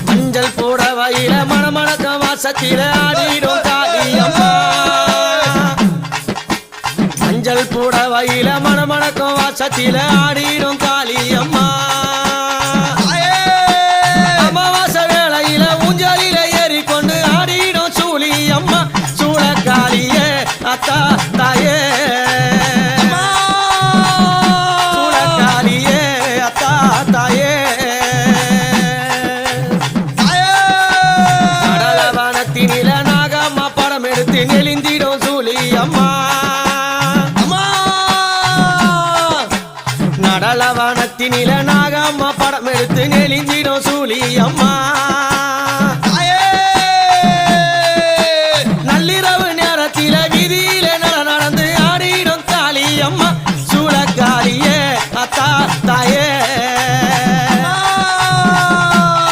மஞ்சள் புடவையில மணமணக்க வாசத்தில ஆடிடும் காளியம்மா மஞ்சள் புடவையில மணமணக்க வாசத்தில ஆடிடும் காளியம்மா அமாவாசை வேளையில ஊஞ்சலில ஏறிக்கொண்டு ஆடிடும் சூழியம்மா சூழக்காளியே அத்தா தாயே சூழக்காளியே அத்தா தாயே கடலவனத்தினில நாகம்மா படம் எடுத்து நெளிந்திடும் சூழியம்மா நடலவனத்தினில நாகம்மா படம் எடுத்து நெளிந்திடும் சூழியம்மா